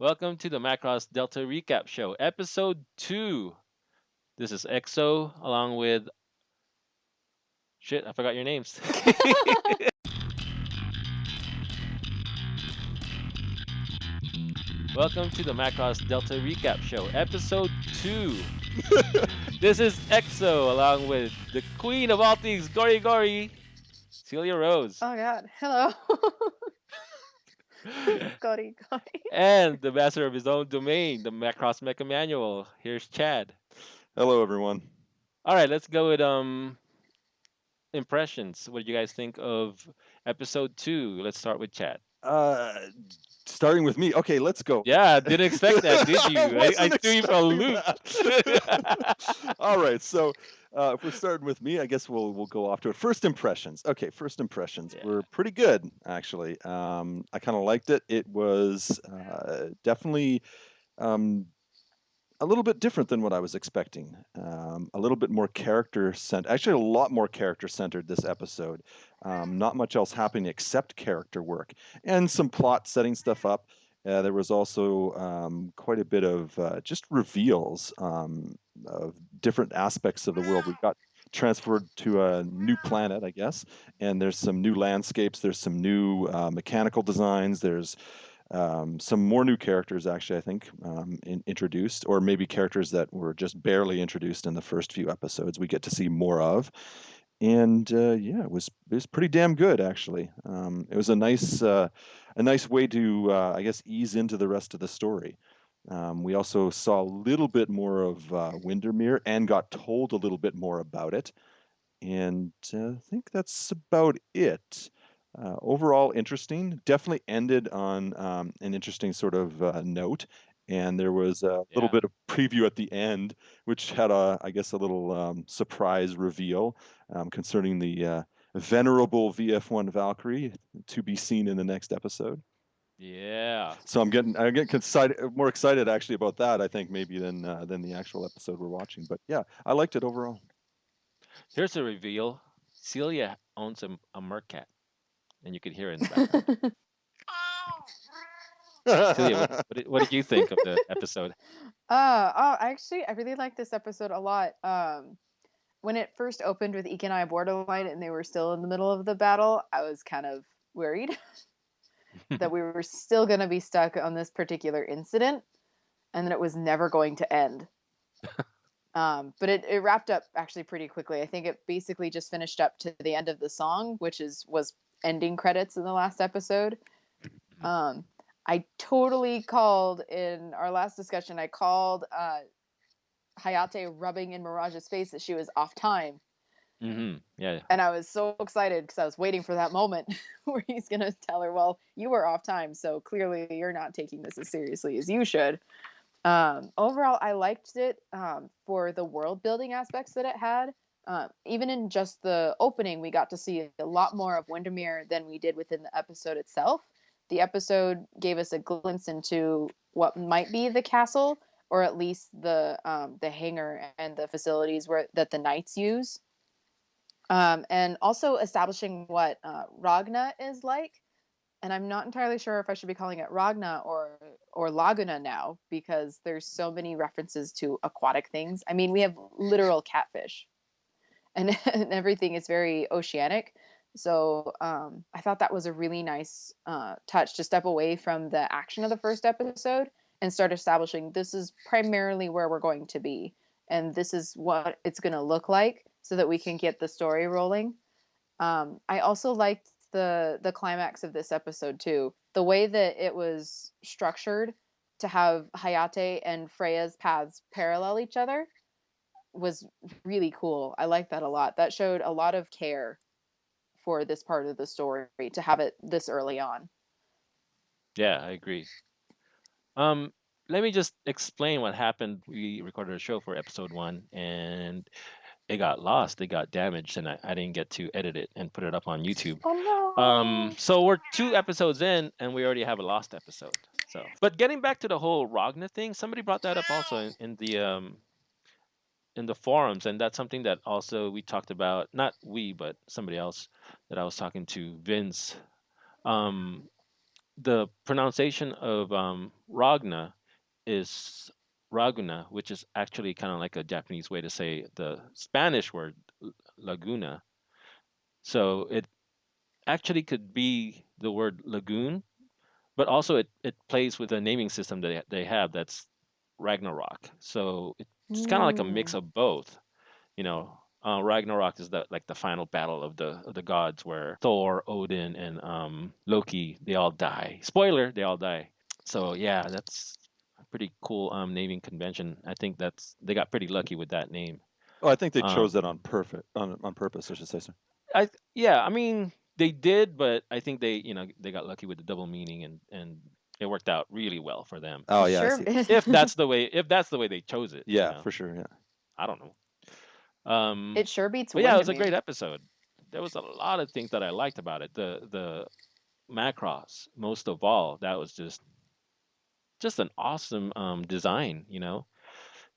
Welcome to the Macross Delta Recap Show, Episode 2. This is EXO along with. Shit, I forgot your names. Welcome to the Macross Delta Recap Show, Episode 2. This is EXO along with the queen of all things gory gory, Celia Rose. Oh God, hello. Gotti, Gotti. And the master of his own domain, the Macross Mecha Manual. Here's Chad. Hello, everyone. All right, let's go with impressions. What did you guys think of episode 2? Let's start with Chad. Uh, Starting with me. Okay, let's go. Yeah, didn't expect that, did I you? I wasn't threw you for a expecting loop. that. All right, so if we're starting with me, I guess we'll go off to it. First impressions. Okay, first impressions Yeah. were pretty good, actually. I kind of liked it. It was definitely um, a little bit different than what I was expecting. A little bit more character centered. Actually, a lot more character centered this episode. Not much else happening except character work and some plot setting stuff up. There was also quite a bit of just reveals of different aspects of the world. We got transferred to a new planet, I guess, and there's some new landscapes. There's some new mechanical designs. There's some more new characters, actually, I think, introduced, or maybe characters that were just barely introduced in the first few episodes. We get to see more of, and yeah, it was pretty damn good, actually. It was a nice way to, I guess, ease into the rest of the story. We also saw a little bit more of Windermere and got told a little bit more about it, and I think that's about it. Overall, interesting. Definitely ended on an interesting sort of note, and there was a little Yeah. bit of preview at the end, which had I guess, a little surprise reveal concerning the venerable VF1 Valkyrie to be seen in the next episode. Yeah. So I'm getting more excited actually about that. I think maybe than the actual episode we're watching. But yeah, I liked it overall. Here's a reveal. Celia owns a mercat, and you could hear it in the background. Celia, what did you think of the episode? Actually, I really like this episode a lot. When it first opened with Ike and I borderline, and they were still in the middle of the battle, I was kind of worried that we were still going to be stuck on this particular incident, and that it was never going to end. But it wrapped up actually pretty quickly. I think it basically just finished up to the end of the song, which was ending credits in the last episode. Um, I totally called in our last discussion. I called Hayate rubbing in Mirage's face that she was off time, Yeah. and I was so excited because I was waiting for that moment where he's gonna tell her, "Well, you were off time, so clearly you're not taking this as seriously as you should." Overall, I liked it for the world building aspects that it had. Even in just the opening, we got to see a lot more of Windermere than we did within the episode itself. The episode gave us a glimpse into what might be the castle, or at least the hangar and the facilities that the knights use, and also establishing what Ragna is like. And I'm not entirely sure if I should be calling it Ragna or Laguna now, because there's so many references to aquatic things. I mean, we have literal catfish, and, and everything is very oceanic. So I thought that was a really nice touch to step away from the action of the first episode and start establishing this is primarily where we're going to be, and this is what it's going to look like, so that we can get the story rolling. I also liked the climax of this episode too. The way that it was structured to have Hayate and Freya's paths parallel each other was really cool. I like that a lot. That showed a lot of care for this part of the story to have it this early on. Yeah, I agree. Um, Let me just explain what happened. We recorded a show for episode 1, and it got lost. It got damaged, and I didn't get to edit it and put it up on YouTube. Oh So we're 2 episodes in, and we already have a lost episode. So, but getting back to the whole Ragna thing, somebody brought that up also in the forums, and that's something that also we talked about. Not we, but somebody else that I was talking to, Vince. Um, the pronunciation of Ragna is Raguna, which is actually kind of like a Japanese way to say the Spanish word laguna. So it actually could be the word lagoon, but also it plays with a naming system that they have that's Ragnarok. So it's kind of like a mix Mm. of both. Ragnarok is the final battle of the gods where Thor, Odin, and Loki they all die. Spoiler, they all die. So yeah, that's a pretty cool naming convention. I think that's they got pretty lucky with that name. Oh, I think they chose Um, that on purpose, I should say, sir. yeah, I mean they did, but I think they got lucky with the double meaning and it worked out really well for them. Oh It yeah, I sure see what you're saying. If that's the way they chose it, Yeah, for sure. Yeah. I don't know. Um, it sure beats but yeah, it was a great Windermere. episode. There was a lot of things that I liked about it. The Macross, most of all, that was just an awesome design.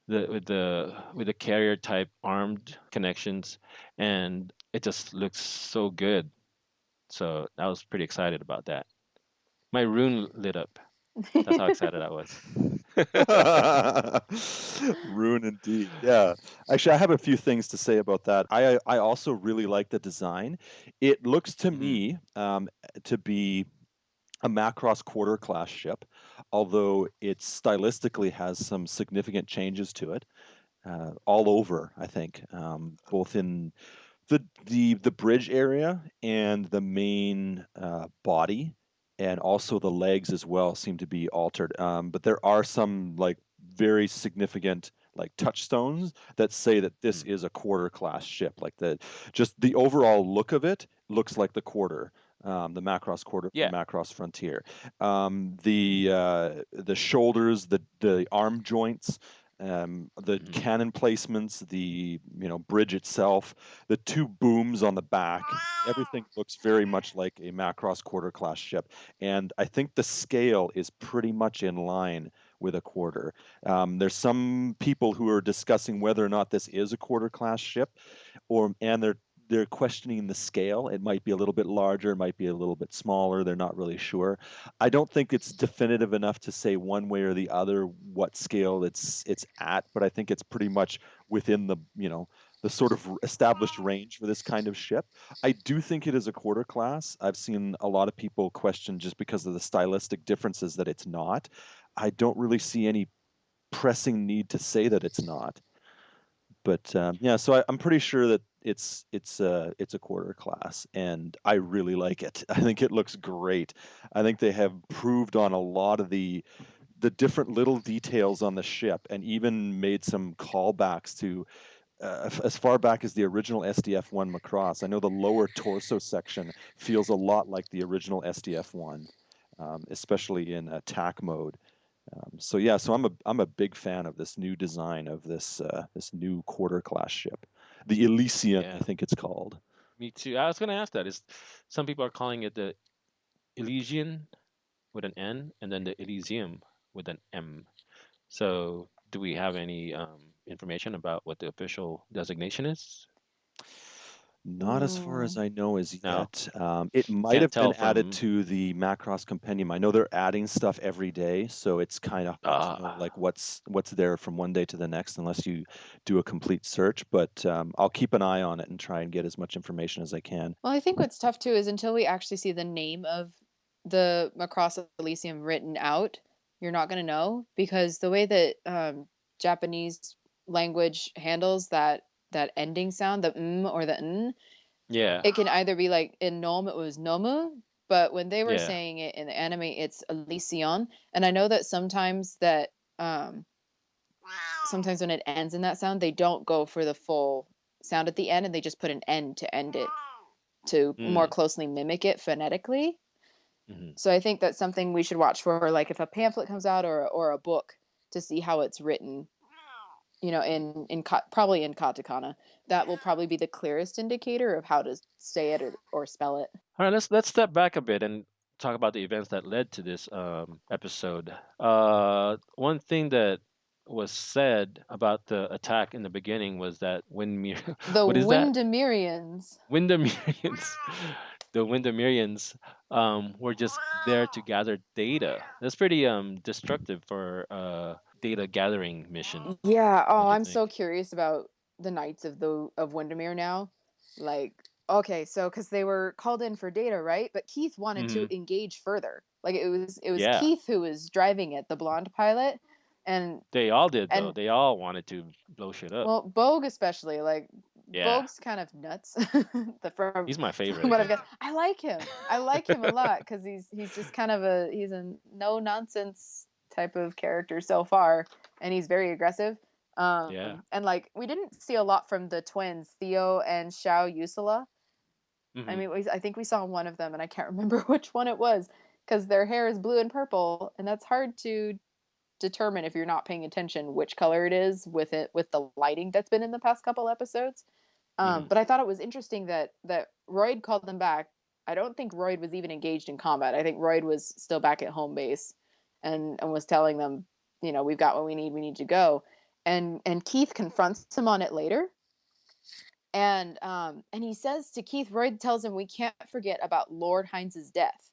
With the carrier type armed connections, and it just looks so good. So I was pretty excited about that. My rune lit up. That's how excited I was. Rune indeed. Yeah. Actually, I have a few things to say about that. I also really like the design. It looks to Hmm. me to be a Macross quarter class ship, although it stylistically has some significant changes to it all over, I think, both in the bridge area and the main body, and also the legs as well seem to be altered. But there are some like very significant like touchstones that say that this Hmm. is a quarter class ship. Like just the overall look of it looks like the quarter. The Macross quarter from Yeah. Macross Frontier, the shoulders, the arm joints, the Hmm. cannon placements, the bridge itself, the two booms on the back. Everything looks very much like a Macross quarter class ship, and I think the scale is pretty much in line with a quarter. There's some people who are discussing whether or not this is a quarter class ship, and they're questioning the scale. It might be a little bit larger, it might be a little bit smaller. They're not really sure. I don't think it's definitive enough to say one way or the other what scale it's at, but I think it's pretty much within the sort of established range for this kind of ship. I do think it is a quarter class. I've seen a lot of people question just because of the stylistic differences that it's not. I don't really see any pressing need to say that it's not. But yeah, so I'm pretty sure that it's a quarter class, and I really like it. I think it looks great. I think they have improved on a lot of the different little details on the ship, and even made some callbacks to as far back as the original SDF-1 Macross. I know the lower torso section feels a lot like the original SDF-1, especially in attack mode. So yeah, so I'm a big fan of this new design of this new quarter class ship, the Elysian, I Yeah. think it's called. Me too. I was gonna ask that. Is some people are calling it the Elysian with an N and then the Elysium with an M. So do we have any information about what the official designation is? Not as far as Mm. I know as No. yet. It might Can't have been tell added from to the Macross Compendium. I know they're adding stuff every day, so it's kind of hard to know uh like what's there from one day to the next unless you do a complete search. But I'll keep an eye on it and try and get as much information as I can. Well, I think what's tough too is until we actually see the name of the Macross Elysium written out, you're not going to know because the way that Japanese language handles that ending sound, the or the n, yeah. it can either be like in Nom it was Nomu, but when they were Yeah. saying it in the anime, it's Elysion. And I know that um, sometimes when it ends in that sound, they don't go for the full sound at the end, and they just put an N to end it to more Mm. closely mimic it phonetically. Hmm. So I think that's something we should watch for, like if a pamphlet comes out or a book to see how it's written. Probably in katakana, that will probably be the clearest indicator of how to say it or spell it. All right, let's step back a bit and talk about the events that led to this episode. One thing that was said about the attack in the beginning was that Windmere, The what is that? Windermereans. Windermerians. the Windermerians were just there to gather data. That's pretty destructive for data gathering mission, Yeah. Oh, don't you I'm think? so curious about the Knights of Windermere now. Like, okay, so because they were called in for data, right? But Keith wanted Hmm. to engage further. Like it was Yeah, Keith who was driving it, the blonde pilot, and they all did though. and They all wanted to blow shit up. well, Bogue especially, like Yeah, Bogue's kind of nuts. the he's my from favorite, I what I've think. got, I like him. I like him a lot because he's just kind of he's a no nonsense type of character so far, and he's very aggressive. Yeah. And like we didn't see a lot from the twins, Theo and Xiao Yusula. I Hmm. mean, I think we saw one of them, and I can't remember which one it was because their hair is blue and purple, and that's hard to determine if you're not paying attention which color it is with the lighting that's been in the past couple episodes. Hmm. But I thought it was interesting that Royd called them back. I don't think Royd was even engaged in combat. I think Royd was still back at home base and was telling them, we've got what we need. We need to go. And Keith confronts him on it later. And he says to Keith, Royd tells him we can't forget about Lord Heinz's death.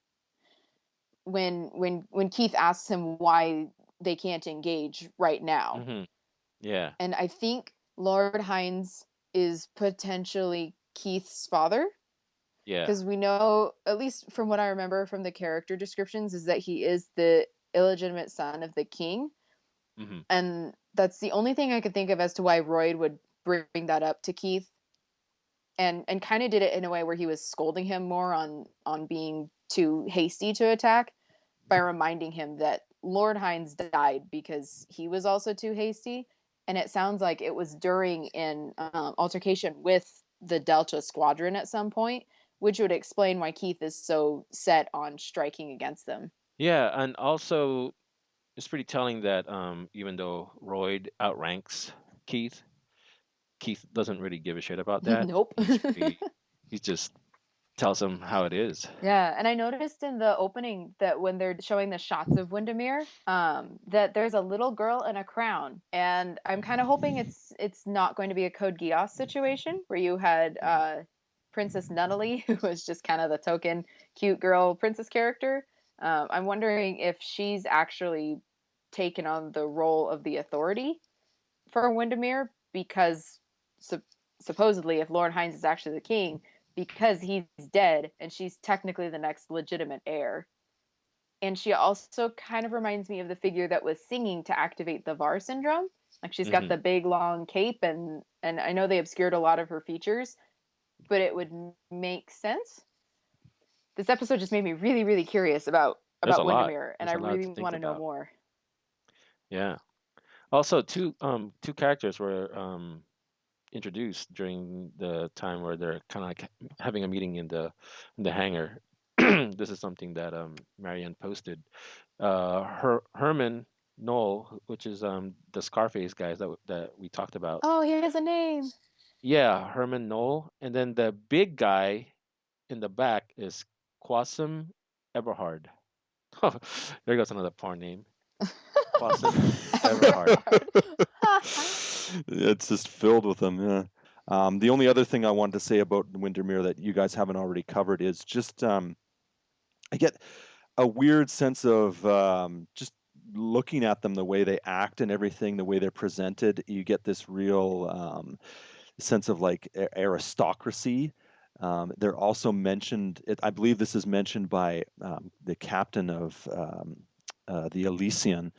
When Keith asks him why they can't engage right now, Hmm. Yeah. and I think Lord Heinz is potentially Keith's father Yeah. because we know, at least from what I remember from the character descriptions, is that he is the illegitimate son of the king, Hmm. and that's the only thing I could think of as to why Royd would bring that up to Keith, and kind of did it in a way where he was scolding him more on being too hasty to attack by reminding him that Lord Hines died because he was also too hasty. And it sounds like it was during an altercation with the Delta Squadron at some point, which would explain why Keith is so set on striking against them. Yeah, and also it's pretty telling that even though Royd outranks Keith, Keith doesn't really give a shit about that. Nope. He's just tells him how it is. Yeah, and I noticed in the opening that when they're showing the shots of Windermere, that there's a little girl in a crown, and I'm kind of hoping it's not going to be a Code Geass situation where you had Mhm. Princess Nunnally, who was just kind of the token cute girl princess character. I'm wondering if she's actually taken on the role of the authority for Windermere because sup- supposedly, if Lord Hines is actually the king, because he's dead and she's technically the next legitimate heir. And she also kind of reminds me of the figure that was singing to activate the VAR syndrome. Like she's got Mhm. the big long cape, and I know they obscured a lot of her features, but it would make sense. This episode just made me really, really curious There's about a lot. Windermere, and There's I a lot really to think want to know about. more. Yeah. Also, two characters were introduced during the time where they're kind of like having a meeting in the hangar. This is something that Marianne posted. Herman Knoll, which is the Scarface guys that we talked about. Oh, he has a name. Yeah, Herman Knoll, and then the big guy in the back is Quasim Eberhard. There goes another porn name. Quasim Eberhard. Everhard. It's just filled with them. Yeah. The only other thing I wanted to say about Windermere that you guys haven't already covered is just I get a weird sense of just looking at them, the way they act and everything, the way they're presented. You get this real sense of like aristocracy. They're also mentioned. I believe this is mentioned by the captain of the Elysian,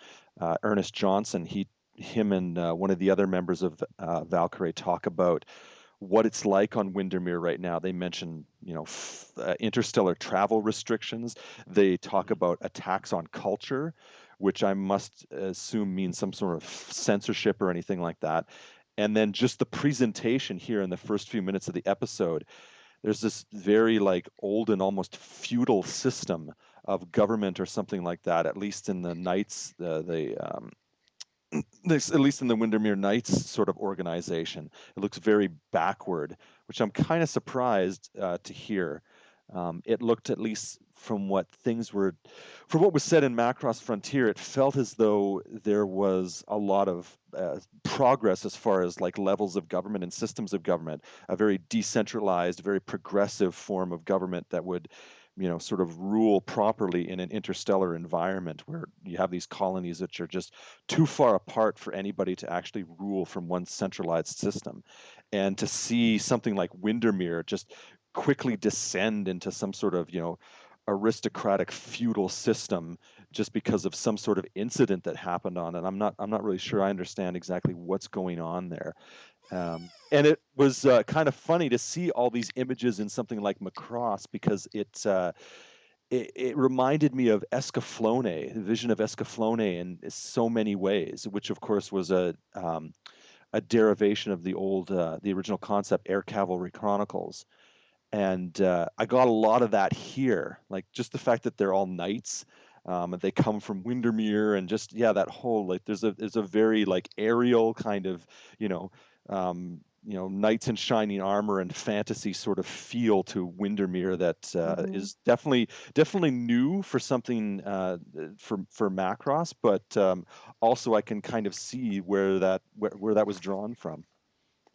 Ernest Johnson. Him, and one of the other members of Valkyrie talk about what it's like on Windermere right now. They mention, interstellar travel restrictions. They talk Mhm. about attacks on culture, which I must assume means some sort of censorship or anything like that. And then just the presentation here in the first few minutes of the episode, there's this very like old and almost feudal system of government or something like that. At least in the Knights, at least in the Windermere Knights sort of organization, it looks very backward, which I'm kind of surprised to hear. It looked, at least from what things were, from what was said in Macross Frontier, it felt as though there was a lot of progress as far as like levels of government and systems of government, a very decentralized, very progressive form of government that would, sort of rule properly in an interstellar environment where you have these colonies that are just too far apart for anybody to actually rule from one centralized system. And to see something like Windermere just quickly descend into some sort of, aristocratic feudal system just because of some sort of incident that happened on it. I'm not really sure I understand exactly what's going on there. And it was kind of funny to see all these images in something like Macross because it reminded me of Escaflowne, the vision of Escaflowne in so many ways, which of course was a derivation of the original concept, Air Cavalry Chronicles. And I got a lot of that here, like just the fact that they're all knights, and they come from Windermere, and just yeah, that whole like there's a very like aerial kind of you know knights in shining armor and fantasy sort of feel to Windermere that Hmm. is definitely new for something for Macross, but also I can kind of see where that was drawn from.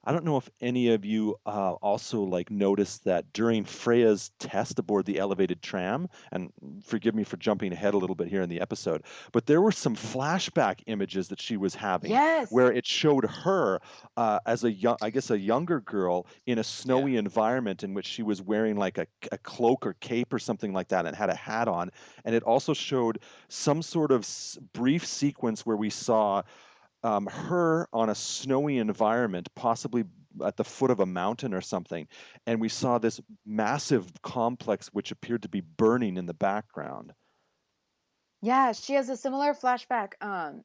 I don't know if any of you also like noticed that during Freya's test aboard the elevated tram, and forgive me for jumping ahead a little bit here in the episode, but there were some flashback images that she was having Yes. where it showed her as I guess a younger girl in a Yeah. snowy environment in which she was wearing like a cloak or cape or something like that and had a hat on. And it also showed some sort of brief sequence where we saw her on a snowy environment, possibly at the foot of a mountain or something. And we saw this massive complex which appeared to be burning in the background. Yeah, she has a similar flashback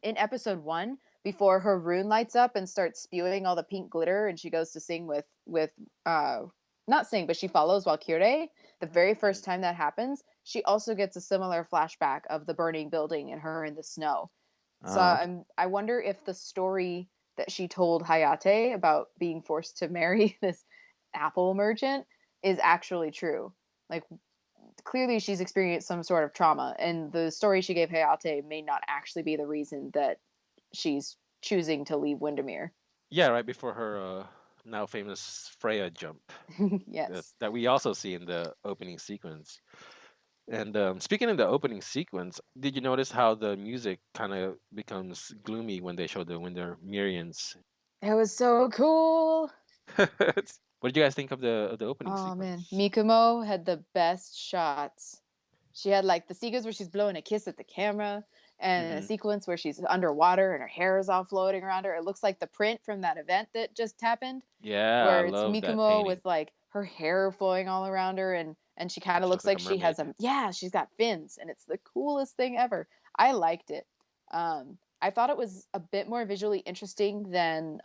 in episode 1 before her rune lights up and starts spewing all the pink glitter and she goes to sing with uh not sing, but she follows Valkyrie. The very Mhm. first time that happens, she also gets a similar flashback of the burning building and her in the snow. So Okay. I wonder if the story that she told Hayate about being forced to marry this apple merchant is actually true. Like clearly she's experienced some sort of trauma, and the story she gave Hayate may not actually be the reason that she's choosing to leave Windermere. Yeah, right before her now famous Freya jump that Yes. that we also see in the opening sequence. And speaking of the opening sequence, did you notice how the music kind of becomes gloomy when they show the Windermerians? It was so cool. What did you guys think of the opening Oh man, sequence? Mikumo had the best shots. She had like the sequence where she's blowing a kiss at the camera, and a Hmm. sequence where she's underwater and her hair is all floating around her. It looks like the print from that event that just happened, Yeah, I where it's love that Mikumo painting. with like her hair flowing all around her, and she kind of She looks looks like a like she has mermaid. a yeah, she's got fins, and it's the coolest thing ever. I liked it. I thought it was a bit more visually interesting than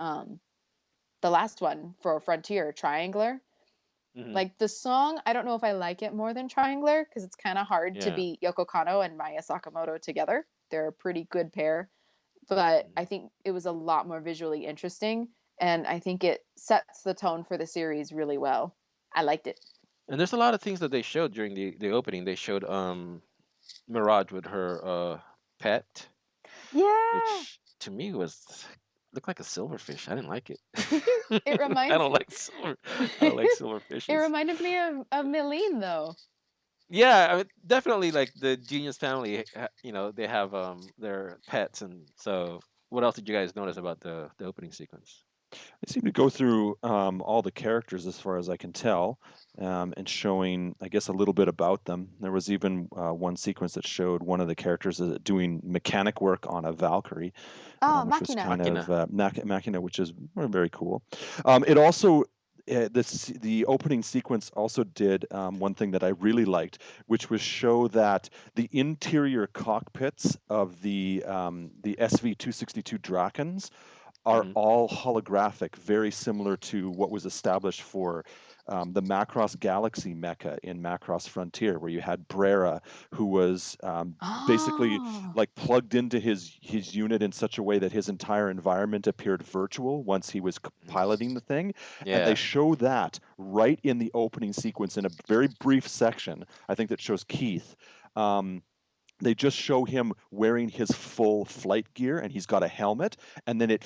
the last one for Frontier Triangler. Hmm. Like the song, I don't know if I like it more than Triangler because it's kind of hard to Yeah. beat Yoko Kanno and Maya Sakamoto together. They're a pretty good pair, but I Mhm. think it was a lot more visually interesting, and I think it sets the tone for the series really well. I liked it. And there's a lot of things that they showed during the opening. They showed Mirage with her pet, Yeah. which to me was looked like a silverfish. I didn't like it. It I reminds don't like silver. I don't like silver it fishes. reminded me of Meline though. Yeah, I mean, definitely like the Genius family. They have their pets, and so what else did you guys notice about the opening sequence? They seem to go through all the characters as far as I can tell, and showing, I guess, a little bit about them. There was even one sequence that showed one of the characters doing mechanic work on a Valkyrie, Oh, which was Machina. kind of Machina. machina, which is very cool. It also the opening sequence also did one thing that I really liked, which was show that the interior cockpits of the SV-262 Drakens are Hmm. all holographic, very similar to what was established for the Macross Galaxy mecha in Macross Frontier, where you had Brera, who was basically Oh. like plugged into his unit in such a way that his entire environment appeared virtual once he was piloting the thing, and they Yeah. show that right in the opening sequence in a very brief section. I think that shows Keith. Um, they just show him wearing his full flight gear and he's got a helmet, and then it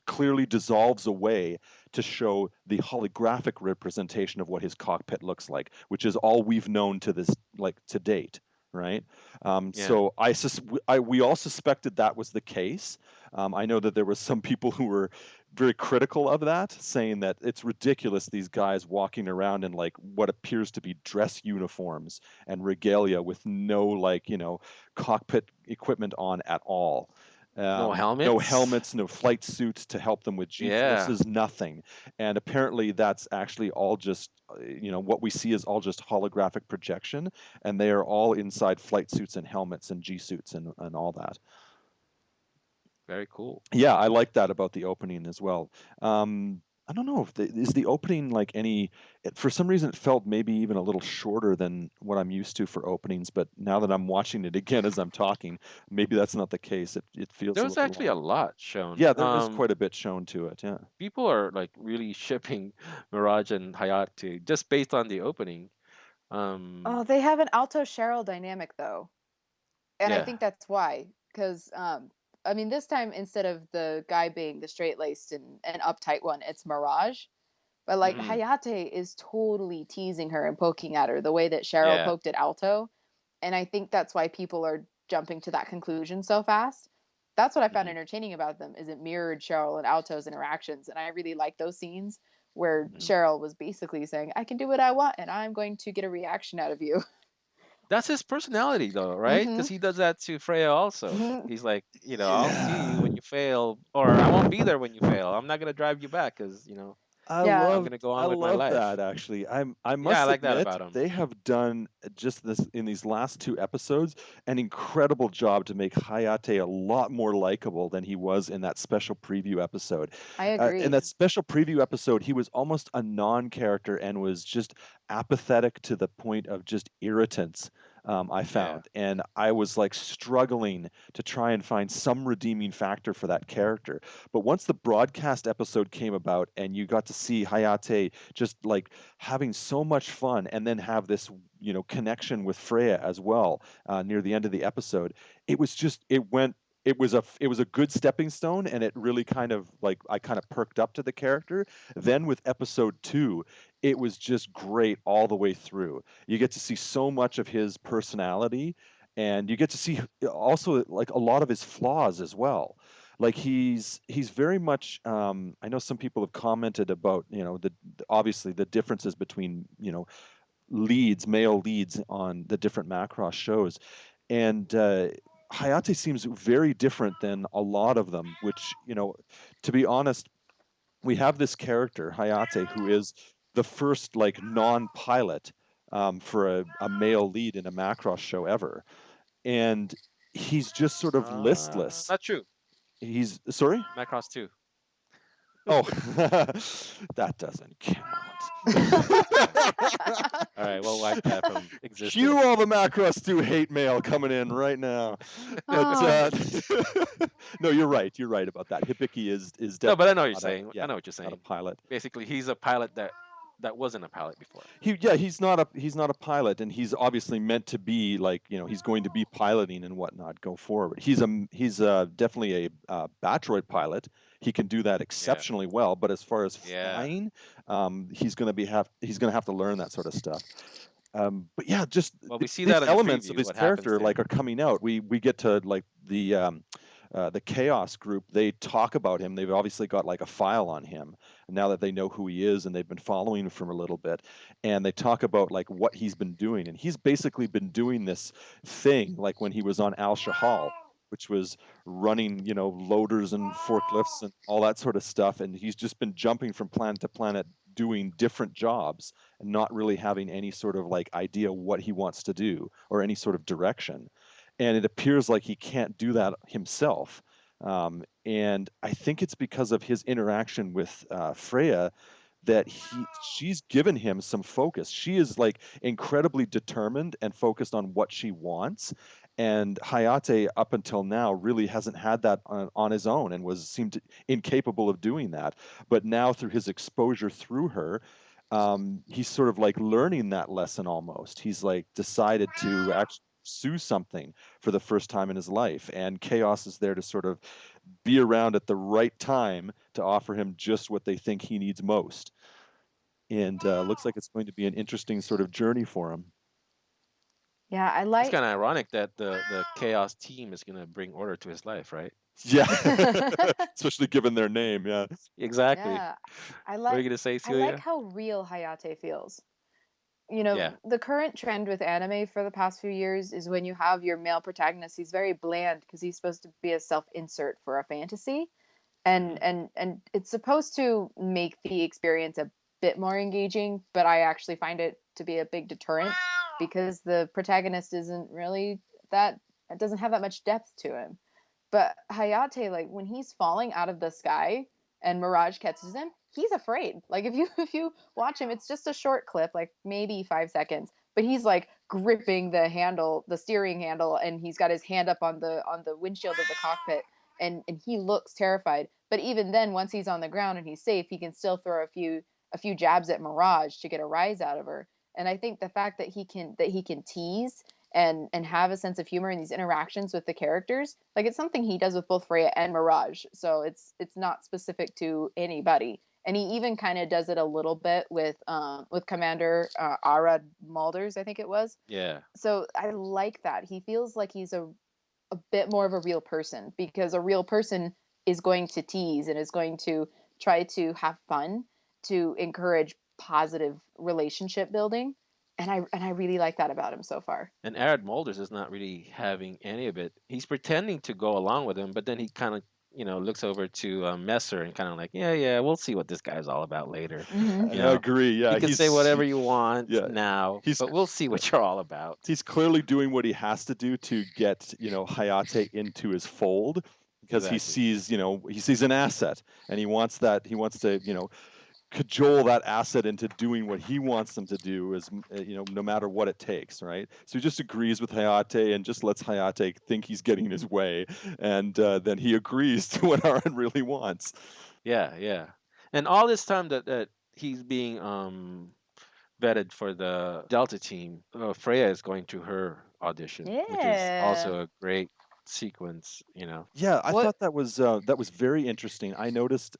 clearly dissolves away to show the holographic representation of what his cockpit looks like, which is all we've known to this, like, to date, right? Yeah. So we all suspected that was the case. I know that there was some people who were very critical of that, saying that it's ridiculous, these guys walking around in like what appears to be dress uniforms and regalia with no, like, cockpit equipment on at all. No No helmets. helmets, no flight suits to help them with G Yeah. forces, nothing. And apparently that's actually all just, what we see is all just holographic projection, and they are all inside flight suits and helmets and G suits and all that. Very cool. Yeah, I like that about the opening as well. I don't know if is the opening like for some reason it felt maybe even a little shorter than what I'm used to for openings, but now that I'm watching it again as I'm talking, maybe that's not the case. It feels There a was little actually a long. lot shown. Yeah, there is quite a bit shown to it. Yeah. People are like really shipping Mirage and Hayate just based on the opening. Oh, Um, they have an Alto Cheryl dynamic though. And I yeah. think that's why. Because, I mean, this time instead of the guy being the straight laced and uptight one, it's Mirage. But like Hmm. Hayate is totally teasing her and poking at her the way that Cheryl Yeah. poked at Alto. And I think that's why people are jumping to that conclusion so fast. That's what I found Hmm. entertaining about them is it mirrored Cheryl and Alto's interactions. And I really like those scenes where Hmm. Cheryl was basically saying, I can do what I want and I'm going to get a reaction out of you. That's his personality, though, right? Because Mm-hmm. he does that to Freya also. Mm-hmm. He's like, I'll see you when Yeah. you fail, or I won't be there when you fail. I'm not gonna drive you back because Yeah. I'm gonna go I on with my love that life. actually. I Yeah, I must like that admit about him. they have done just this in these last two episodes an incredible job to make Hayate a lot more likable than he was in that special preview episode. I In agree. that special preview episode, he was almost a non-character and was just apathetic to the point of just irritance. I Yeah. found, and I was like struggling to try and find some redeeming factor for that character. But once the broadcast episode came about and you got to see Hayate just like having so much fun and then have this, connection with Freya as well near the end of the episode, it was just, it was a good stepping stone, and it really kind of like I kind of perked up to the character. Then with episode 2, it was just great all the way through. You get to see so much of his personality, and you get to see also like a lot of his flaws as well. Like he's very much, I know some people have commented about, obviously the differences between, male leads on the different Macross shows, and Hayate seems very different than a lot of them, which, to be honest, we have this character Hayate who is the first like non-pilot, for a male lead in a Macross show ever, and he's just sort of listless. Not true. He's sorry. Macross 2. Oh, that doesn't count. All right, we'll wipe that from Cue existence. all the Macross 2 hate mail coming in right now. But Oh, no, you're right. You're right about that. Hibiki is No, but I definitely know what you're not a, saying. I yeah, know what you're not a saying. pilot. Basically, he's a pilot that wasn't a pilot before. He's not a pilot, and he's obviously meant to be like, he's going to be piloting and whatnot go forward. He's definitely a Batroid pilot. He can do that Yeah. exceptionally well, but as far as Yeah. flying, he's going to have to learn that sort of stuff. But yeah, just Well, we see these that in the elements of preview. his What happens character to like him? are coming out. We get to like the Chaos group. They talk about him. They've obviously got like a file on him now that they know who he is, and they've been following him for a little bit. And they talk about like what he's been doing, and he's basically been doing this thing like when he was on Al Shahal, which was running, loaders and forklifts and all that sort of stuff. And he's just been jumping from planet to planet doing different jobs and not really having any sort of like idea what he wants to do or any sort of direction. And it appears like he can't do that himself. And I think it's because of his interaction with Freya that she's given him some focus. She is like incredibly determined and focused on what she wants. And Hayate, up until now, really hasn't had that on his own and seemed incapable of doing that. But now, through his exposure through her, he's sort of like learning that lesson almost. He's like decided to actually pursue something for the first time in his life. And Chaos is there to sort of be around at the right time to offer him just what they think he needs most. And looks like it's going to be an interesting sort of journey for him. Yeah, I It's like. kind of ironic that the Chaos team is gonna bring order to his life, right? Yeah, especially given their name. Yeah, Exactly. Yeah, I What are like. you gonna say, I like Celia? how real Hayate feels. Yeah. The current trend with anime for the past few years is when you have your male protagonist, he's very bland because he's supposed to be a self-insert for a fantasy, and Hmm. it's supposed to make the experience a bit more engaging, but I actually find it to be a big deterrent because the protagonist isn't really that it doesn't have that much depth to him. But Hayate, like when he's falling out of the sky and Mirage catches him, he's afraid. Like if you if you watch him, it's just a short clip, like maybe 5 seconds. But he's like gripping the handle, the steering handle, and he's got his hand up on the windshield of the cockpit, and he looks terrified. But even then, once he's on the ground and he's safe, he can still throw a few jabs at Mirage to get a rise out of her. And I think the fact that he can tease and have a sense of humor in these interactions with the characters, like it's something he does with both Freya and Mirage. So it's not specific to anybody. And he even kind of does it a little bit with Commander Arad Malders, I think it was. Yeah. So I like that. He feels like he's a bit more of a real person because a real person is going to tease and is going to try to have fun to encourage positive relationship building. And I really like that about him so far. And Arad Molders is not really having any of it. He's pretending to go along with him, but then he kind of, looks over to Messer and kind of like, yeah, yeah, we'll see what this guy's all about later. Mm-hmm. I You know, agree. you Yeah, can say whatever you want yeah now, he's but we'll see what you're all about. he's clearly doing what he has to do to get Hayate into his fold because Exactly. he sees an asset and he wants to cajole that asset into doing what he wants them to do no matter what it takes, right? So he just agrees with Hayate and just lets Hayate think he's getting his way, and then he agrees to what Aaron really wants. Yeah, yeah. And all this time that he's being vetted for the Delta team, Freya is going to her audition, which is Yeah. also a great sequence. Yeah, I What thought that was very interesting. I noticed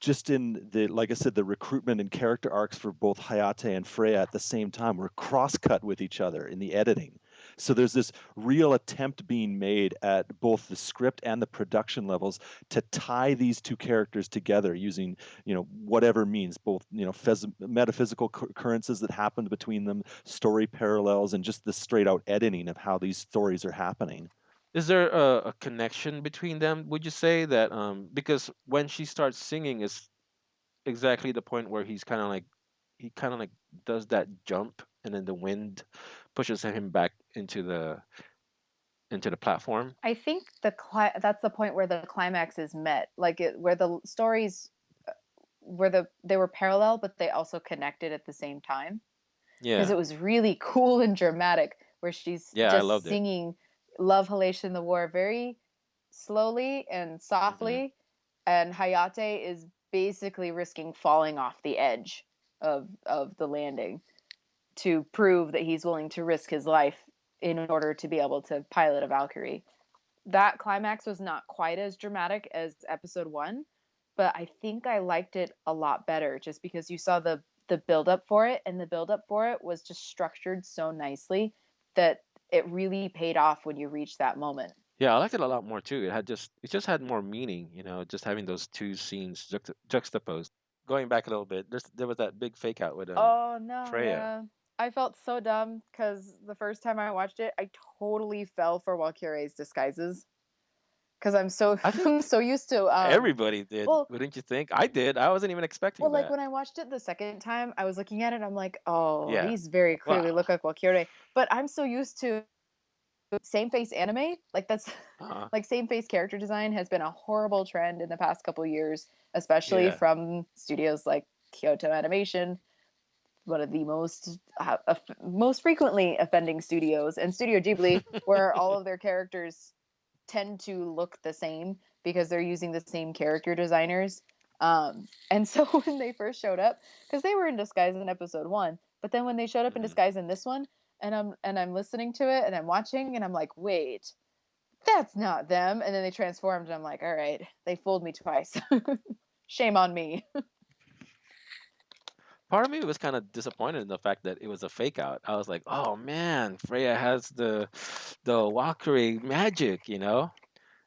just in the like I said, the recruitment and character arcs for both Hayate and Freya at the same time were cross cut with each other in the editing. So there's this real attempt being made at both the script and the production levels to tie these two characters together using whatever means, both metaphysical occurrences that happened between them, story parallels, and just the straight out editing of how these stories are happening. Is there a connection between them? Would you say that because when she starts singing is exactly the point where he kind of like does that jump and then the wind pushes him back into the platform. I think that's the point where the climax is met, where the stories where they were parallel, but they also connected at the same time. Because Yeah. it was really cool and dramatic, where she's Yeah, I just loved it. singing "Love Halation the War" very slowly and Hmm. softly, and Hayate is basically risking falling off the edge of the landing to prove that he's willing to risk his life in order to be able to pilot a Valkyrie. That climax was not quite as dramatic as episode 1, but I think I liked it a lot better just because you saw the build up for it, and the build up for it was just structured so nicely that it really paid off when you reached that moment. Yeah, I liked it a lot more too. It just had more meaning, just having those two scenes juxtaposed. Going back a little bit, there was that big fake out with Oh no, Freya. yeah. I felt so dumb because the first time I watched it, I totally fell for Walkyrie's disguises because I'm so I think I'm so used to everybody did, well wouldn't you think? I did. I wasn't even expecting like that. when I watched it the second time, I was looking at it and I'm like, oh, Yeah. these very clearly Well, look like Walkure. But I'm so used to same face anime, like that's Uh-huh. like same face character design has been a horrible trend in the past couple years, especially Yeah. from studios like Kyoto Animation, one of the most frequently offending studios, and Studio Ghibli, where all of their characters tend to look the same because they're using the same character designers. And so when they first showed up, because they were in disguise in episode one, but then when they showed up in Hmm. disguise in this one, and I'm listening to it and I'm watching and I'm like, wait, that's not them. And then they transformed and I'm like, all right, they fooled me twice. Shame on me. Part of me was kind of disappointed in the fact that it was a fake out. I was like, "Oh man, Freya has the Valkyrie magic," you know?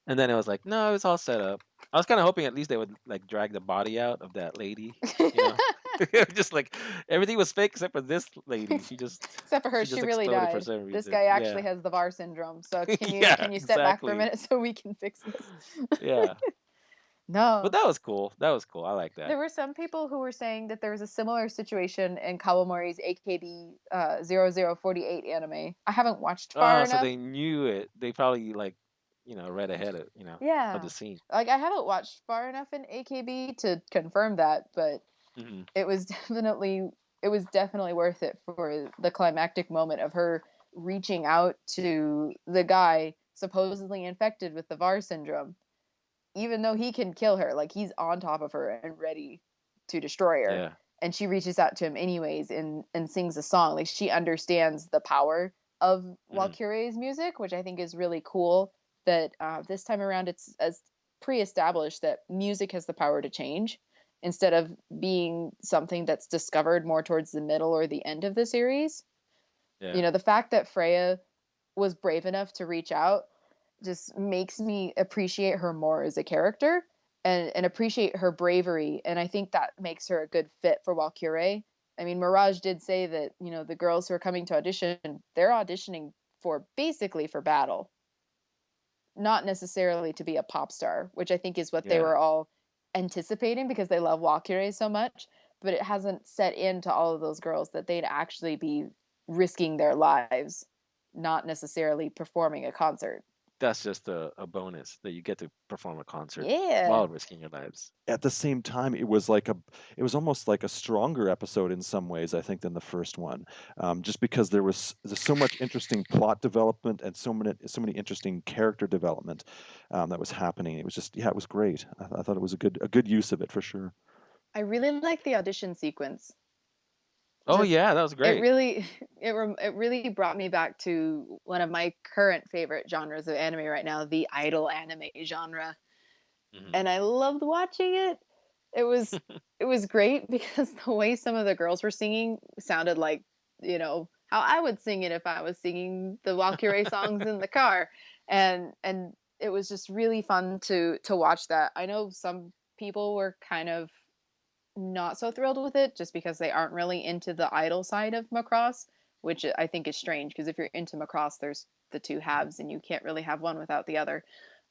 And then it was like, "No, it's all set up." I was kind of hoping at least they would like drag the body out of that lady, you know? Just like everything was fake except for this lady. Except for her, She she just really exploded for died. some This reason. guy actually Yeah. has the VAR syndrome. So can you Yeah, can you step back for a exactly. minute so we can fix this? Yeah. But No. that was cool. That was cool. I like that. There were some people who were saying that there was a similar situation in Kawamori's AKB 0048 anime. I haven't watched far Oh, so enough. they knew it. They probably like, read ahead of, of the Yeah. scene. Like I haven't watched far enough in AKB to confirm that, but Hmm. it was definitely it was definitely worth it for the climactic moment of her reaching out to the guy supposedly infected with the VAR syndrome, even though he can kill her, like he's on top of her and ready to destroy her. Yeah. And she reaches out to him anyways and sings a song. Like she understands the power of Hmm. Walkürie's music, which I think is really cool. That this time around it's as pre-established that music has the power to change instead of being something that's discovered more towards the middle or the end of the series. Yeah. The fact that Freya was brave enough to reach out just makes me appreciate her more as a character and appreciate her bravery. And I think that makes her a good fit for Walküre. I mean, Mirage did say that, the girls who are coming to audition, they're auditioning for basically for battle, not necessarily to be a pop star, which I think is what they Yeah. were all anticipating because they love Walküre so much. But it hasn't set into all of those girls that they'd actually be risking their lives, not necessarily performing a concert. That's just a bonus that you get to perform a concert Yeah. while risking your lives. At the same time, it was almost like a stronger episode in some ways, I think, than the first one, just because there's so much interesting plot development and so many interesting character development that was happening. It was just, yeah, it was great. I thought it was a good use of it for sure. I really like the audition sequence. Oh Just yeah, that was it great. really it really brought me back to one of my current favorite genres of anime right now, the idol anime genre. Hmm. And I loved watching it. It was it was great because the way some of the girls were singing sounded like, how I would sing it if I was singing the Valkyrie songs in the car. And it was just really fun to watch that. I know some people were kind of not so thrilled with it just because they aren't really into the idol side of Macross, which I think is strange because if you're into Macross, there's the two halves and you can't really have one without the other.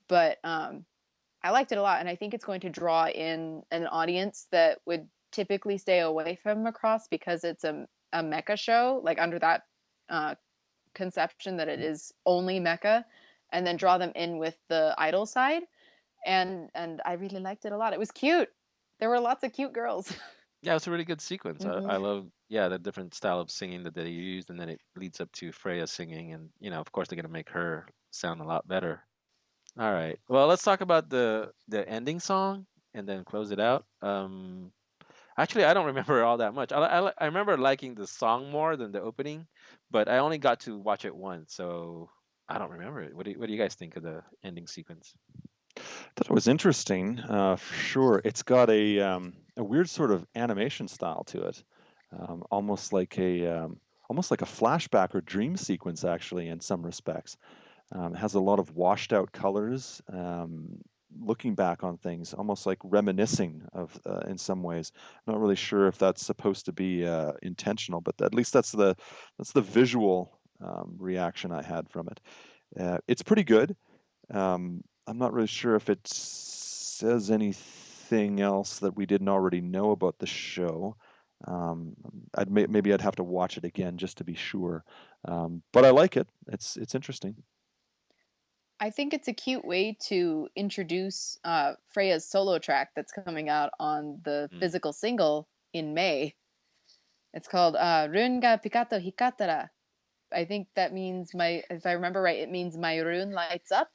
But I liked it a lot, and I think it's going to draw in an audience that would typically stay away from Macross because it's a mecha show, like under that uh, conception that it is only mecha, and then draw them in with the idol side. And I really liked it a lot. It was cute. There were lots of cute girls. Yeah, it's a really good sequence. I Hmm. love, yeah, the different style of singing that they used, and then it leads up to Freya singing, and of course they're gonna make her sound a lot better. All right. Well, let's talk about the ending song and then close it out. Actually, I don't remember all that much. I remember liking the song more than the opening, but I only got to watch it once, so I don't remember it. What do you guys think of the ending sequence? Thought it was interesting, for sure. It's got a weird sort of animation style to it, almost like a flashback or dream sequence, actually, in some respects. It has a lot of washed out colors, looking back on things, almost like reminiscing of, in some ways. I'm not really sure if that's supposed to be intentional, but at least that's the visual reaction I had from it. It's pretty good. I'm not really sure if it says anything else that we didn't already know about the show. Maybe I'd have to watch it again just to be sure. But I like it. It's interesting. I think it's a cute way to introduce Freya's solo track that's coming out on the Mm. physical single in May. It's called Rune ga Pikato Hikatara. I think that means if I remember right, it means my rune lights up.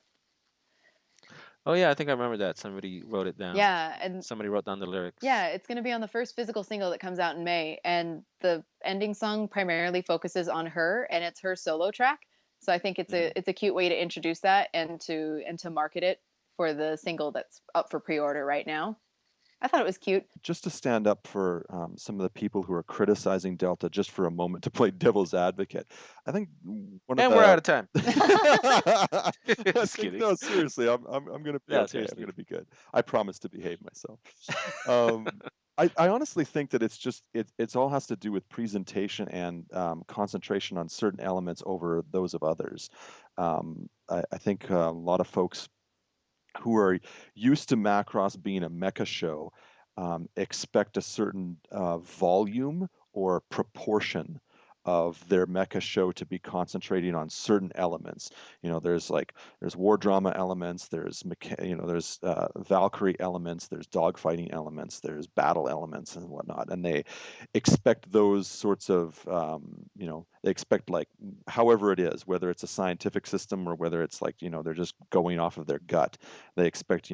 Oh yeah, I think I remember that. Somebody wrote it down. Yeah, and Somebody wrote down the lyrics. yeah, it's going to be on the first physical single that comes out in May, and the ending song primarily focuses on her, and it's her solo track. So I think Hmm. it's a cute way to introduce that and to market it for the single that's up for pre-order right now. I thought it was cute. Just to stand up for some of the people who are criticizing Delta just for a moment to play devil's advocate, I think one of And we're out the of time. I Just think kidding. no, seriously, I'm gonna be Yeah, okay. I'm seriously. gonna be good. I promise to behave myself. Um, I honestly think that it's all has to do with presentation and concentration on certain elements over those of others. I think a lot of folks who are used to Macross being a mecha show expect a certain volume or proportion of their mecha show to be concentrating on certain elements. You know, there's war drama elements, there's Valkyrie elements, there's dogfighting elements, there's battle elements and whatnot, and they expect those sorts of they expect like however it is, whether it's a scientific system or whether it's like they're just going off of their gut. They expect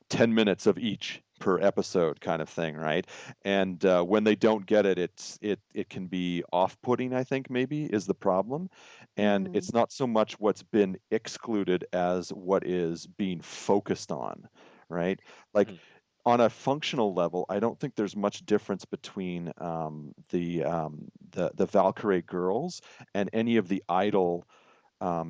10 minutes of each per episode kind of thing, right? And when they don't get it, it can be off-putting, I think maybe is the problem. And Mm-hmm. it's not so much what's been excluded as what is being focused on, right? Like Hmm. on a functional level, I don't think there's much difference between the Valkyrie girls and any of the idol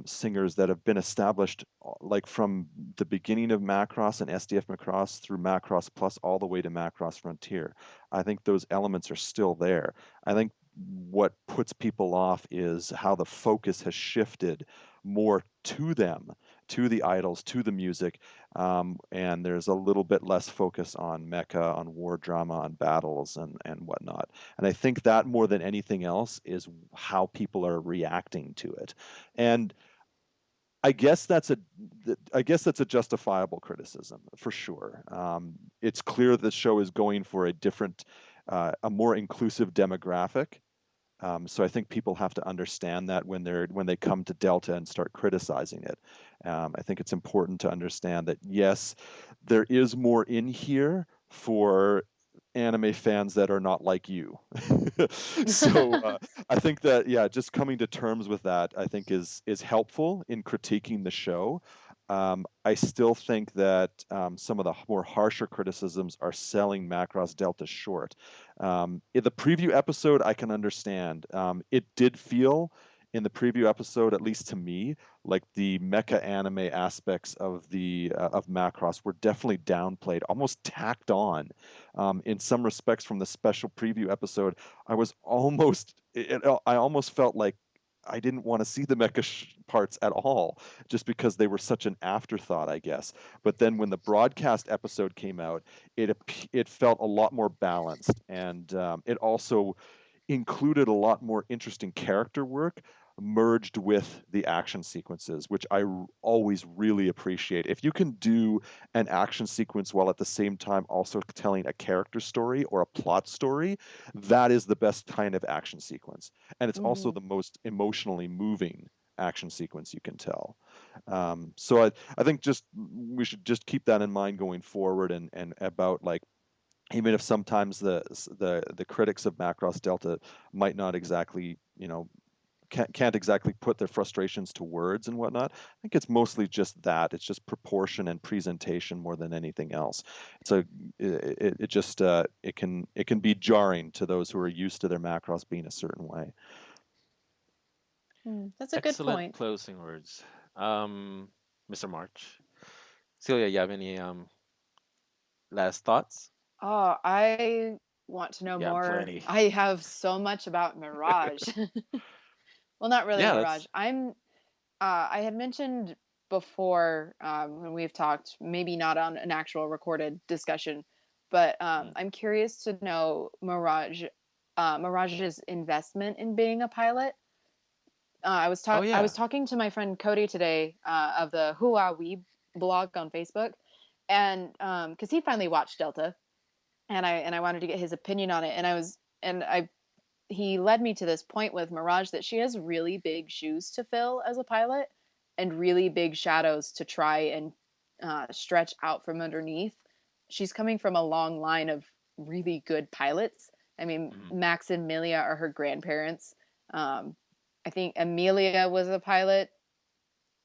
singers that have been established like from the beginning of Macross and SDF Macross through Macross Plus all the way to Macross Frontier. I think those elements are still there. I think what puts people off is how the focus has shifted more to them, to the idols, to the music, and there's a little bit less focus on mecha, on war drama, on battles, and whatnot. And I think that more than anything else is how people are reacting to it. And I guess that's a I guess that's a justifiable criticism for sure. It's clear the show is going for a more inclusive demographic. So I think people have to understand that when they come to Delta and start criticizing it. I think it's important to understand that yes, there is more in here for anime fans that are not like you. So I think that yeah, just coming to terms with that I think is helpful in critiquing the show. I still think that some of the more harsher criticisms are selling Macross Delta short. In the preview episode, I can understand. It did feel in the preview episode, at least to me, like the mecha anime aspects of Macross were definitely downplayed, almost tacked on. In some respects, from the special preview episode, I almost felt like I didn't want to see the mecha parts at all, just because they were such an afterthought, I guess. But then when the broadcast episode came out, it felt a lot more balanced, and it also included a lot more interesting character work merged with the action sequences, which always really appreciate. If you can do an action sequence while at the same time also telling a character story or a plot story, that is the best kind of action sequence. And it's also Mm-hmm. the most emotionally moving action sequence you can tell. So I think just we should just keep that in mind going forward and about like even if sometimes the critics of Macross Delta might not exactly can't exactly put their frustrations to words and whatnot. I think it's mostly just that. It's just proportion and presentation more than anything else. It's a it just it can be jarring to those who are used to their Macross being a certain way. That's a good Excellent point. closing words. Mr. March. Celia, you have any last thoughts? Oh, I want to know Yeah, more. plenty. I have so much about Mirage. Well, not really Yeah, Mirage. that's I had mentioned before when we've talked, maybe not on an actual recorded discussion, but mm, I'm curious to know Mirage's investment in being a pilot. Oh I yeah. was talking to my friend Cody today of the Hua Weeb blog on Facebook, and because he finally watched Delta, and I wanted to get his opinion on it, and I he led me to this point with Mirage that she has really big shoes to fill as a pilot, and really big shadows to try and stretch out from underneath. She's coming from a long line of really good pilots. I mean, Mhm. Max and Milia are her grandparents. I think Amelia was a pilot.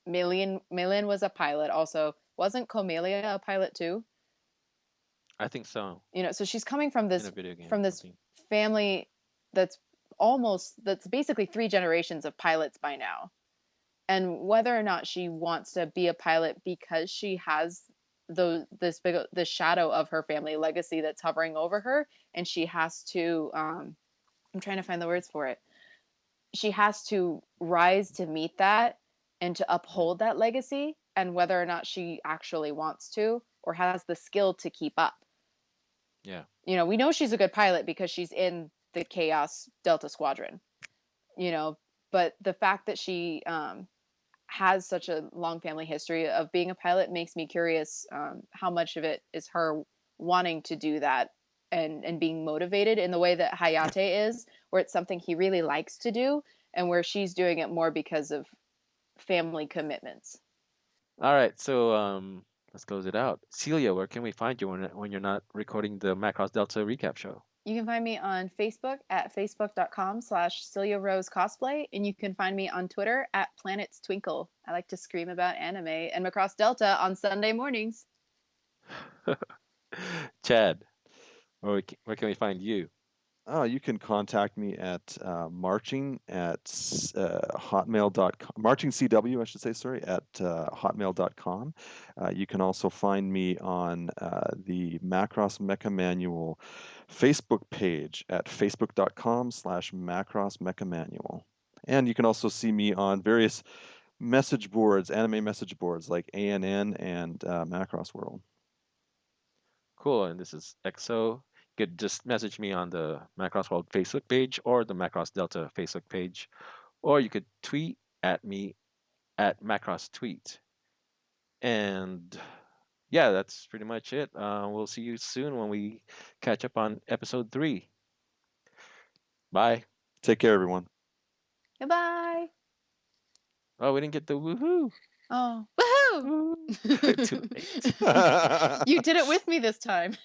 Million was a pilot also. Wasn't Comelia a pilot too? I think so. So she's coming from In a video game from or this something. family that's that's basically three generations of pilots by now. And whether or not she wants to be a pilot because she has this shadow of her family legacy that's hovering over her, and she has to I'm trying to find the words for it. She has to rise to meet that and to Mhm. uphold that legacy, and whether or not she actually wants to or has the skill to keep up. Yeah. We know she's a good pilot because she's in the Chaos Delta Squadron, you know, but the fact that she has such a long family history of being a pilot makes me curious how much of it is her wanting to do that and being motivated in the way that Hayate is, where it's something he really likes to do, and where she's doing it more because of family commitments. All right. So let's close it out. Celia, where can we find you when you're not recording the Macross Delta recap show? You can find me on Facebook at facebook.com/Celia Rose Cosplay, and you can find me on Twitter at Planets Twinkle. I like to scream about anime and Macross Delta on Sunday mornings. Chad, where can we find you? You can contact me at marching at hotmail.com, marchingcw, I should say, sorry, at hotmail.com. You can also find me on the Macross Mecha Manual Facebook page at facebook.com/Macross Mecha Manual. And you can also see me on various message boards, anime message boards like ANN and Macross World. Cool. And this is XO. You could just message me on the Macross World Facebook page or the Macross Delta Facebook page, or you could tweet at me at Macross Tweet. And yeah, that's pretty much it. We'll see you soon when we catch up on episode 3. Bye. Take care, everyone. Goodbye. Oh, we didn't get the woohoo. Oh, Woo. woohoo! Too late. You did it with me this time.